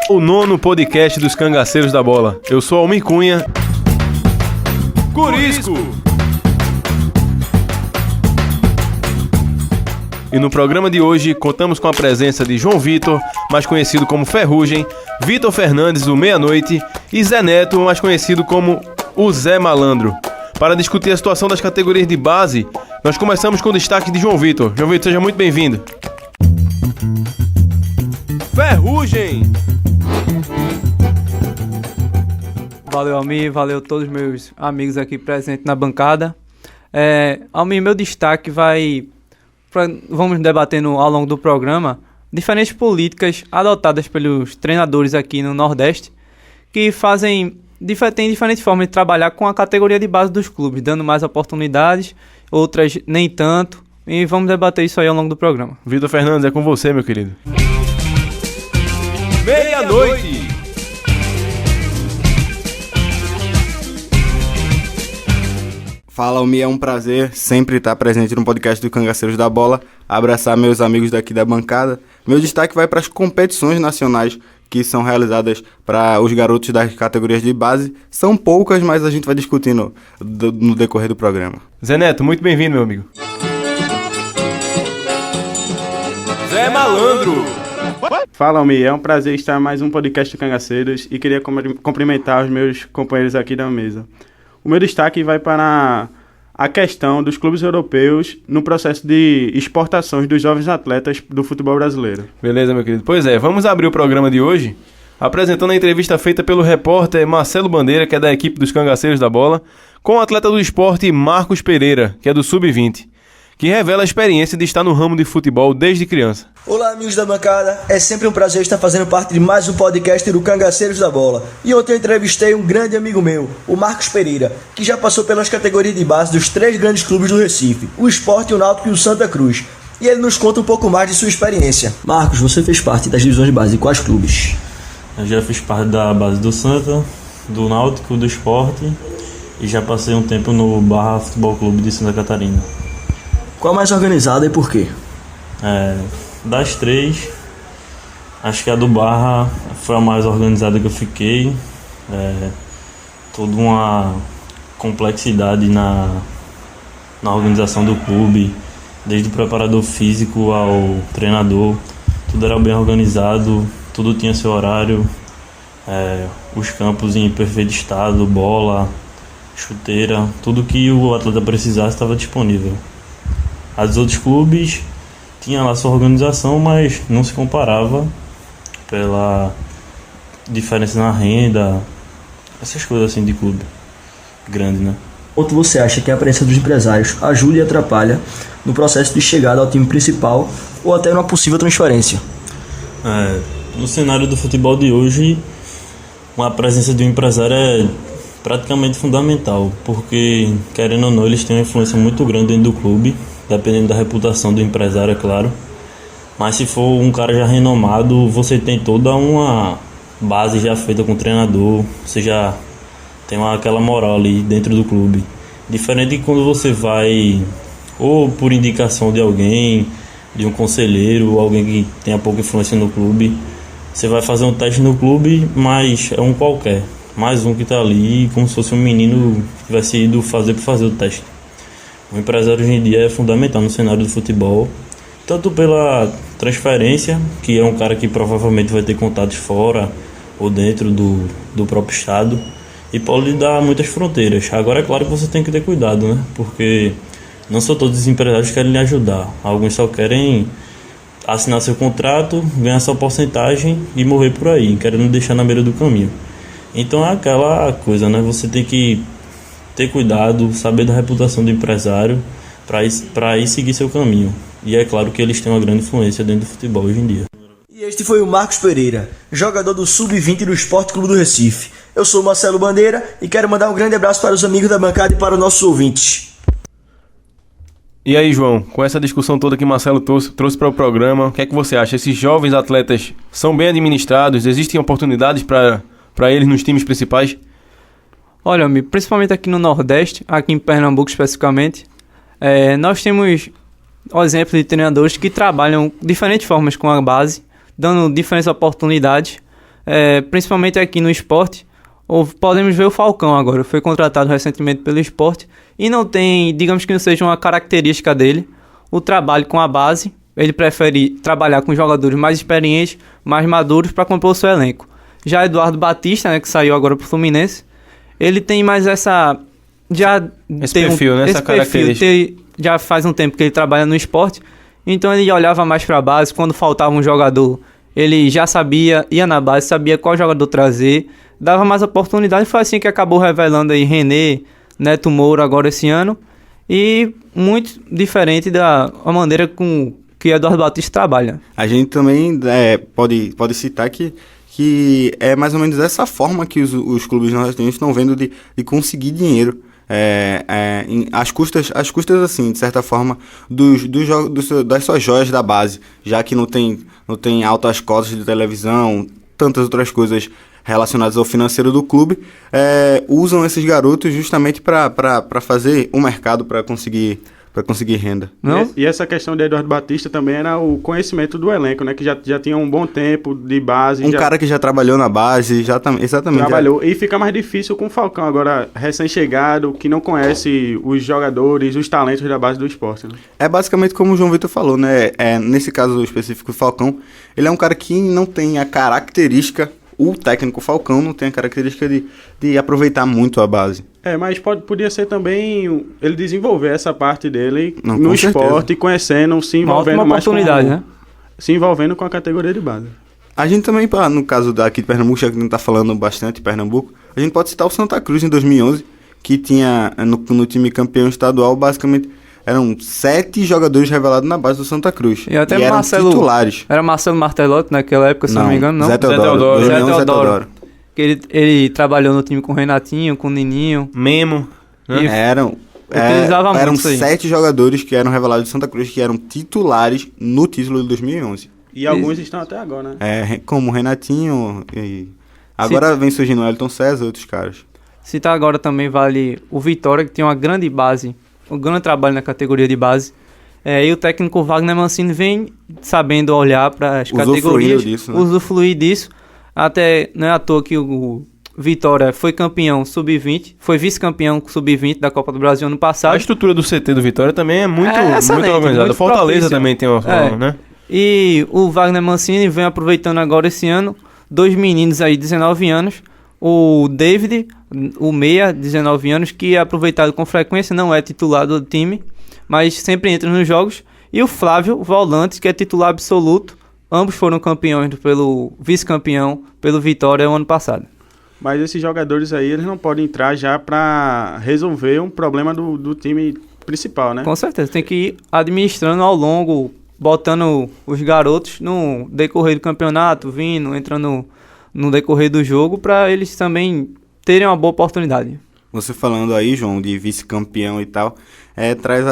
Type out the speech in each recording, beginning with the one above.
O nono podcast dos Cangaceiros da Bola. Eu sou Almir Cunha. Curisco! E no programa de hoje contamos com a presença de João Vitor, mais conhecido como Ferrugem, Vitor Fernandes, o Meia-Noite, e Zé Neto, mais conhecido como o Zé Malandro. Para discutir a situação das categorias de base, nós começamos com o destaque de João Vitor. João Vitor, seja muito bem-vindo. Ferrugem! Valeu, Almir, valeu todos os meus amigos aqui presentes na bancada. Almir, meu destaque vamos debatendo ao longo do programa diferentes políticas adotadas pelos treinadores aqui no Nordeste que têm diferentes formas de trabalhar com a categoria de base dos clubes, dando mais oportunidades, outras nem tanto, e vamos debater isso aí ao longo do programa. Vitor Fernandes, é com você, meu querido. Meia-noite! Fala, Almir, é um prazer sempre estar presente no podcast do Cangaceiros da Bola, abraçar meus amigos daqui da bancada. Meu destaque vai para as competições nacionais que são realizadas para os garotos das categorias de base. São poucas, mas a gente vai discutindo no decorrer do programa. Zé Neto, muito bem-vindo, meu amigo. Zé Malandro! Fala, Almir, é um prazer estar em mais um podcast do Cangaceiros e queria cumprimentar os meus companheiros aqui da mesa. O meu destaque vai para a questão dos clubes europeus no processo de exportações dos jovens atletas do futebol brasileiro. Beleza, meu querido. Pois é, vamos abrir o programa de hoje apresentando a entrevista feita pelo repórter Marcelo Bandeira, que é da equipe dos Cangaceiros da Bola, com o atleta do esporte Marcos Pereira, que é do Sub-20, que revela a experiência de estar no ramo de futebol desde criança. Olá, amigos da bancada, é sempre um prazer estar fazendo parte de mais um podcast do Cangaceiros da Bola. E ontem eu entrevistei um grande amigo meu, o Marcos Pereira, que já passou pelas categorias de base dos 3 grandes clubes do Recife, o Sport, o Náutico e o Santa Cruz. E ele nos conta um pouco mais de sua experiência. Marcos, você fez parte das divisões de base de quais clubes? Eu já fiz parte da base do Santa, do Náutico, do Sport e já passei um tempo no Barra Futebol Clube de Santa Catarina. Qual a mais organizada e por quê? Das 3, acho que a do Barra foi a mais organizada que eu fiquei. Toda uma complexidade na organização do clube, desde o preparador físico ao treinador, tudo era bem organizado, tudo tinha seu horário, os campos em perfeito estado, bola, chuteira, tudo que o atleta precisasse estava disponível. Os outros clubes tinham lá sua organização, mas não se comparava pela diferença na renda, essas coisas assim de clube grande, né? Quanto você acha que a presença dos empresários ajuda e atrapalha no processo de chegada ao time principal ou até numa possível transferência? No cenário do futebol de hoje, a presença de um empresário é praticamente fundamental, porque, querendo ou não, eles têm uma influência muito grande dentro do clube, dependendo da reputação do empresário, é claro. Mas se for um cara já renomado, você tem toda uma base já feita com o treinador, você já tem aquela moral ali dentro do clube. Diferente de quando você vai, ou por indicação de alguém, de um conselheiro, ou alguém que tenha pouca influência no clube, você vai fazer um teste no clube, mas é um qualquer, mais um que está ali, como se fosse um menino que tivesse ido fazer para fazer o teste. O empresário hoje em dia é fundamental no cenário do futebol, tanto pela transferência, que é um cara que provavelmente vai ter contatos fora ou dentro do próprio estado, e pode lhe dar muitas fronteiras. Agora é claro que você tem que ter cuidado, né? Porque não são todos os empresários que querem lhe ajudar. Alguns só querem assinar seu contrato, ganhar sua porcentagem e morrer por aí, querendo deixar na beira do caminho. Então é aquela coisa, né? Você tem que ter cuidado, saber da reputação do empresário para ir seguir seu caminho. E é claro que eles têm uma grande influência dentro do futebol hoje em dia. E este foi o Marcos Pereira, jogador do Sub-20 do Sport Clube do Recife. Eu sou o Marcelo Bandeira e quero mandar um grande abraço para os amigos da bancada e para os nossos ouvintes. E aí, João, com essa discussão toda que Marcelo trouxe para o programa, o que é que você acha? Esses jovens atletas são bem administrados? Existem oportunidades para eles nos times principais? Olha, principalmente aqui no Nordeste, aqui em Pernambuco especificamente, nós temos exemplo de treinadores que trabalham diferentes formas com a base, dando diferentes oportunidades, principalmente aqui no esporte. Podemos ver o Falcão agora, foi contratado recentemente pelo esporte e não tem, digamos que não seja uma característica dele, o trabalho com a base. Ele prefere trabalhar com jogadores mais experientes, mais maduros para compor o seu elenco. Já Eduardo Batista, né, que saiu agora para o Fluminense, ele tem mais essa... Esse perfil, né? Essa característica. Já faz um tempo que ele trabalha no esporte, então ele olhava mais para a base. Quando faltava um jogador, ele já sabia, ia na base, sabia qual jogador trazer, dava mais oportunidade. Foi assim que acabou revelando aí René, Neto Moura agora esse ano, e muito diferente da maneira com que Eduardo Batista trabalha. A gente também pode citar que é mais ou menos dessa forma que os clubes nordestinos estão vendo de conseguir dinheiro. As custas, assim, de certa forma, das suas joias da base, já que não tem altas cotas de televisão, tantas outras coisas relacionadas ao financeiro do clube, usam esses garotos justamente para fazer o mercado, para conseguir renda. Não? E essa questão de Eduardo Batista também era o conhecimento do elenco, né? Que já tinha um bom tempo de base. Cara que já trabalhou na base, exatamente. Trabalhou. E fica mais difícil com o Falcão, agora recém-chegado, que não conhece os jogadores, os talentos da base do esporte. Né? É basicamente como o João Vitor falou, né? Nesse caso específico do Falcão, ele é um cara que não tem a característica... O técnico Falcão não tem a característica de aproveitar muito a base. Mas podia ser também ele desenvolver essa parte dele no esporte, conhecendo, se envolvendo mais né? Se envolvendo com a categoria de base. A gente também, no caso daqui de Pernambuco, já que a gente está falando bastante de Pernambuco, a gente pode citar o Santa Cruz em 2011, que tinha no time campeão estadual, basicamente, eram 7 jogadores revelados na base do Santa Cruz. E até eram titulares. Era Marcelo Martelotti naquela época, se não me engano, não? Zé Teodoro. Zé Teodoro. Ele trabalhou no time com o Renatinho, com o Nininho. Memo. Né? Eram 7 jogadores que eram revelados de Santa Cruz, que eram titulares no título de 2011. E alguns estão até agora, né? Como o Renatinho. Agora vem surgindo o Elton César e outros caras. Citar agora também vale o Vitória, que tem uma grande base, um grande trabalho na categoria de base. E o técnico Wagner Mancini vem sabendo olhar para as categorias, usufruir disso. Até não é à toa que o Vitória foi campeão sub-20, foi vice-campeão sub-20 da Copa do Brasil ano passado. A estrutura do CT do Vitória também é muito organizada. Muito Fortaleza propícia. Também tem uma forma, né? E o Wagner Mancini vem aproveitando agora esse ano 2 meninos aí, 19 anos. O David, o meia, 19 anos, que é aproveitado com frequência, não é titular do time, mas sempre entra nos jogos. E o Flávio, volante, que é titular absoluto. Ambos foram campeões pelo vice-campeão, pelo Vitória, o ano passado. Mas esses jogadores aí, eles não podem entrar já para resolver um problema do time principal, né? Com certeza, tem que ir administrando ao longo, botando os garotos no decorrer do campeonato, entrando no decorrer do jogo, para eles também terem uma boa oportunidade. Você falando aí, João, de vice-campeão e tal, traz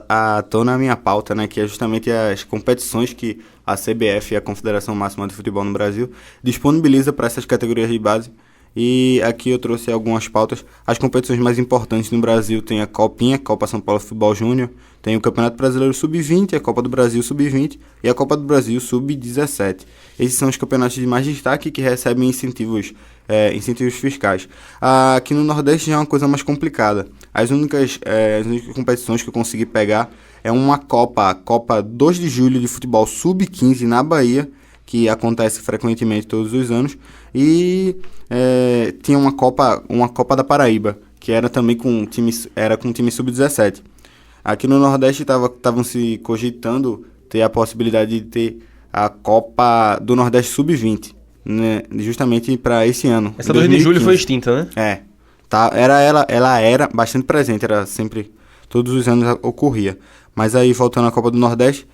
à tona a minha pauta, né, que é justamente as competições que a CBF, a Confederação Máxima de Futebol no Brasil, disponibiliza para essas categorias de base. E aqui eu trouxe algumas pautas. As competições mais importantes no Brasil tem a Copinha, Copa São Paulo Futebol Júnior, tem o Campeonato Brasileiro Sub-20, a Copa do Brasil Sub-20 e a Copa do Brasil Sub-17. Esses são os campeonatos de mais destaque que recebem incentivos fiscais. Aqui no Nordeste já é uma coisa mais complicada. As únicas competições que eu consegui pegar é uma a Copa 2 de Julho de Futebol Sub-15 na Bahia, que acontece frequentemente todos os anos, e tinha uma Copa da Paraíba, que era também com time Sub-17. Aqui no Nordeste estavam se cogitando ter a possibilidade de ter a Copa do Nordeste Sub-20, né, justamente para esse ano. Essa 2 de julho foi extinta, né? Ela era bastante presente, era sempre, todos os anos ocorria. Mas aí, voltando à Copa do Nordeste,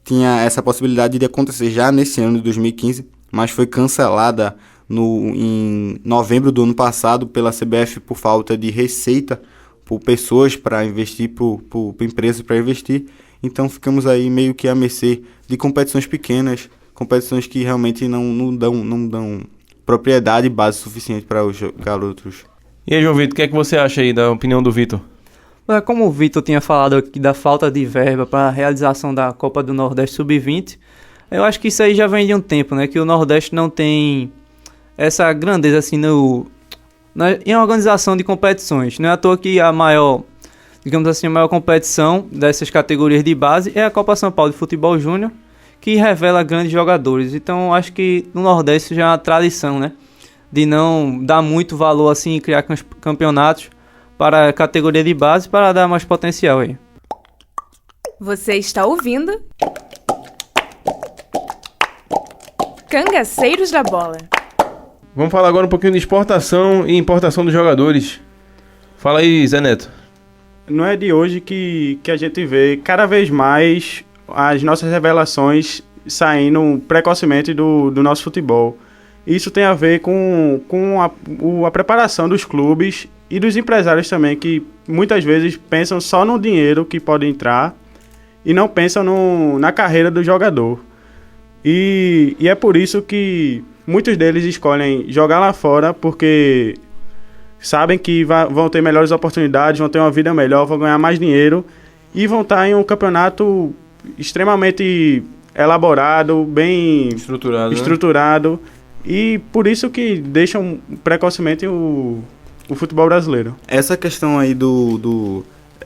tinha essa possibilidade de acontecer já nesse ano de 2015, mas foi cancelada em novembro do ano passado pela CBF por falta de receita, por pessoas para investir, por empresas para investir. Então ficamos aí meio que à mercê de competições pequenas, competições que realmente não dão propriedade e base suficiente para os garotos. E aí, João Vitor, o que é que você acha aí da opinião do Vitor? Como o Vitor tinha falado aqui da falta de verba para a realização da Copa do Nordeste Sub-20, eu acho que isso aí já vem de um tempo, né? Que o Nordeste não tem essa grandeza assim em organização de competições. Não é à toa que a maior competição dessas categorias de base é a Copa São Paulo de Futebol Júnior, que revela grandes jogadores. Então acho que no Nordeste já é uma tradição, né? De não dar muito valor assim em criar campeonatos para a categoria de base para dar mais potencial aí. Você está ouvindo Cangaceiros da Bola. Vamos falar agora um pouquinho de exportação e importação dos jogadores. Fala aí, Zé Neto. Não é de hoje que a gente vê cada vez mais as nossas revelações saindo precocemente do nosso futebol. Isso tem a ver com a preparação dos clubes e dos empresários também, que muitas vezes pensam só no dinheiro que pode entrar e não pensam na carreira do jogador. E é por isso que muitos deles escolhem jogar lá fora, porque sabem que vão ter melhores oportunidades, vão ter uma vida melhor, vão ganhar mais dinheiro e vão estar em um campeonato extremamente elaborado, bem estruturado, né? E por isso que deixam precocemente o futebol brasileiro. Essa questão aí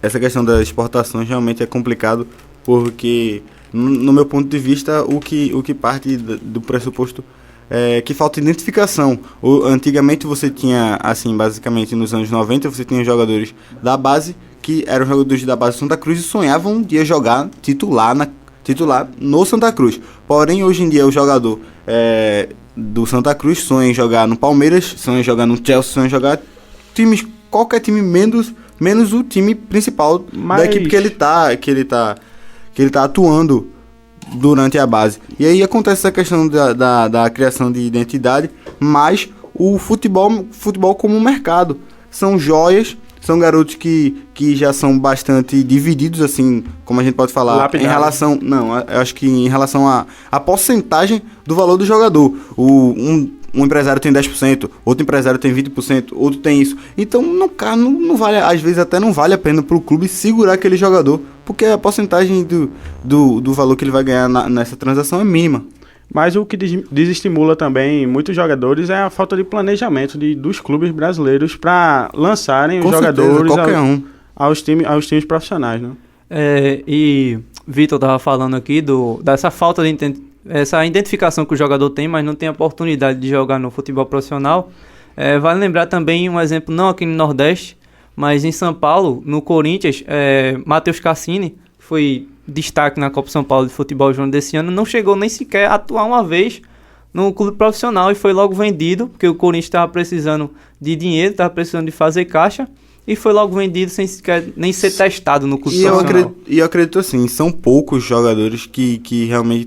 essa questão das exportações realmente é complicado, porque no meu ponto de vista o que parte do pressuposto é que falta identificação. Antigamente você tinha, assim, basicamente nos anos 90 você tinha jogadores da base que eram jogadores da base do Santa Cruz e sonhavam um dia jogar titular no Santa Cruz. Porém, hoje em dia o jogador do Santa Cruz sonha em jogar no Palmeiras, sonha em jogar no Chelsea, sonha em jogar qualquer time menos o time principal da equipe que ele tá atuando durante a base. E aí acontece essa questão da criação de identidade, mas o futebol como mercado. São joias, são garotos que já são bastante divididos, assim, como a gente pode falar, lapidados. Em relação... Não, eu acho que em relação à porcentagem do valor do jogador. Um empresário tem 10%, outro empresário tem 20%, outro tem isso. Então, não vale, às vezes até não vale a pena pro clube segurar aquele jogador, porque a porcentagem do valor que ele vai ganhar nessa transação é mínima. Mas o que desestimula também muitos jogadores é a falta de planejamento dos clubes brasileiros para lançarem os jogadores aos times profissionais, né? E Vitor estava falando aqui dessa falta de essa identificação que o jogador tem, mas não tem a oportunidade de jogar no futebol profissional. Vale lembrar também um exemplo, não aqui no Nordeste, mas em São Paulo, no Corinthians, Matheus Cassini foi destaque na Copa São Paulo de Futebol Júnior desse ano, não chegou nem sequer a atuar uma vez no clube profissional e foi logo vendido, porque o Corinthians estava precisando de dinheiro, estava precisando de fazer caixa, e foi logo vendido sem sequer nem ser testado no clube profissional. E eu acredito assim, são poucos jogadores que realmente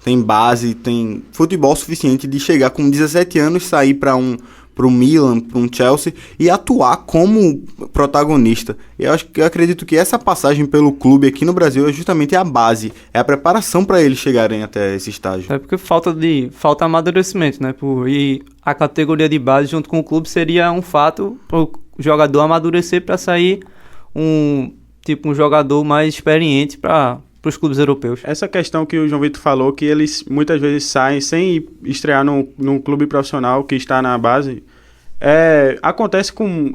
tem base, tem futebol suficiente de chegar com 17 anos, sair para um Milan, para um Chelsea e atuar como protagonista. Eu acredito que essa passagem pelo clube aqui no Brasil é justamente a base, é a preparação para eles chegarem até esse estágio. É porque falta amadurecimento, né? E a categoria de base junto com o clube seria um fato para o jogador amadurecer para sair um jogador mais experiente para os clubes europeus. Essa questão que o João Vitor falou, que eles muitas vezes saem sem estrear num clube profissional que está na base, acontece com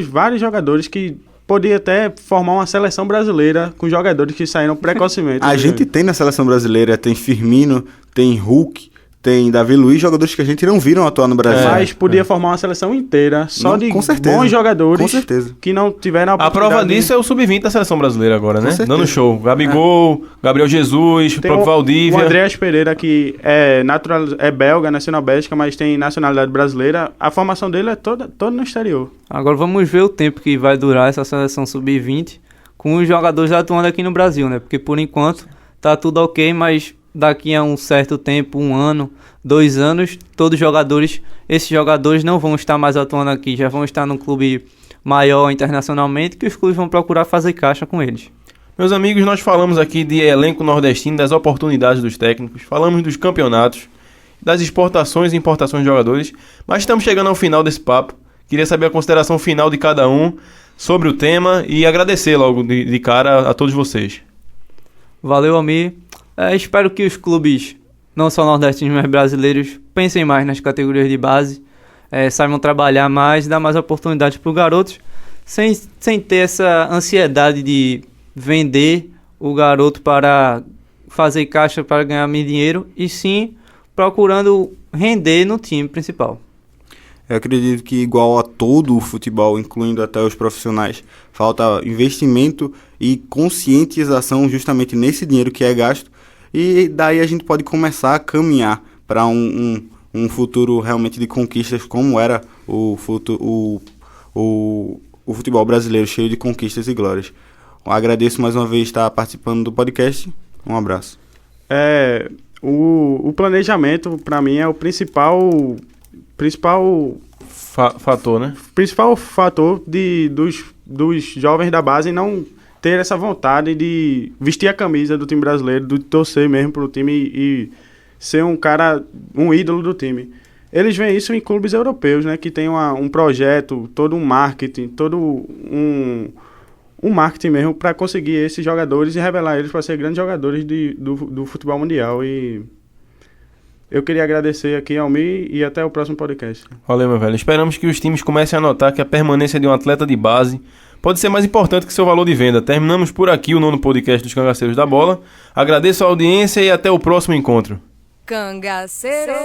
vários jogadores que podia até formar uma seleção brasileira com jogadores que saíram precocemente. A gente tem na seleção brasileira, tem Firmino, tem Hulk, tem Davi Luiz, jogadores que a gente não viram atuar no Brasil. Mas podia formar uma seleção inteira só de bons jogadores que não tiveram a oportunidade. A prova disso é o Sub-20 da seleção brasileira agora, né? Dando show. Gabigol, Gabriel Jesus, o próprio Valdívia. O Andreas Pereira, que é belga, nasceu na Bélgica, mas tem nacionalidade brasileira. A formação dele é toda no exterior. Agora vamos ver o tempo que vai durar essa seleção Sub-20 com os jogadores atuando aqui no Brasil, né? Porque por enquanto tá tudo ok, mas daqui a um certo tempo, 1 ano, 2 anos, esses jogadores não vão estar mais atuando aqui, já vão estar num clube maior internacionalmente, que os clubes vão procurar fazer caixa com eles. Meus amigos, nós falamos aqui de elenco nordestino, das oportunidades dos técnicos, falamos dos campeonatos, das exportações e importações de jogadores, mas estamos chegando ao final desse papo. Queria saber a consideração final de cada um sobre o tema e agradecer logo de cara a todos vocês. Valeu, Almir. Espero que os clubes, não só nordestinos, mas brasileiros, pensem mais nas categorias de base, saibam trabalhar mais, dar mais oportunidades para os garotos, sem ter essa ansiedade de vender o garoto para fazer caixa para ganhar mais dinheiro, e sim procurando render no time principal. Eu acredito que, igual a todo o futebol, incluindo até os profissionais, falta investimento e conscientização justamente nesse dinheiro que é gasto, e daí a gente pode começar a caminhar para um futuro realmente de conquistas, como era o futebol brasileiro, cheio de conquistas e glórias. Eu agradeço mais uma vez estar participando do podcast. Um abraço. O planejamento, para mim, é o principal Fator, né? principal fator dos jovens da base não ter essa vontade de vestir a camisa do time brasileiro, de torcer mesmo pro time e ser um ídolo do time. Eles veem isso em clubes europeus, né? Que tem um projeto, todo um marketing, todo um marketing mesmo para conseguir esses jogadores e revelar eles para ser grandes jogadores do futebol mundial. E eu queria agradecer aqui ao Mi e até o próximo podcast. Valeu, meu velho. Esperamos que os times comecem a notar que a permanência de um atleta de base pode ser mais importante que seu valor de venda. Terminamos por aqui o 9º podcast dos Cangaceiros da Bola. Agradeço a audiência e até o próximo encontro. Cangaceiros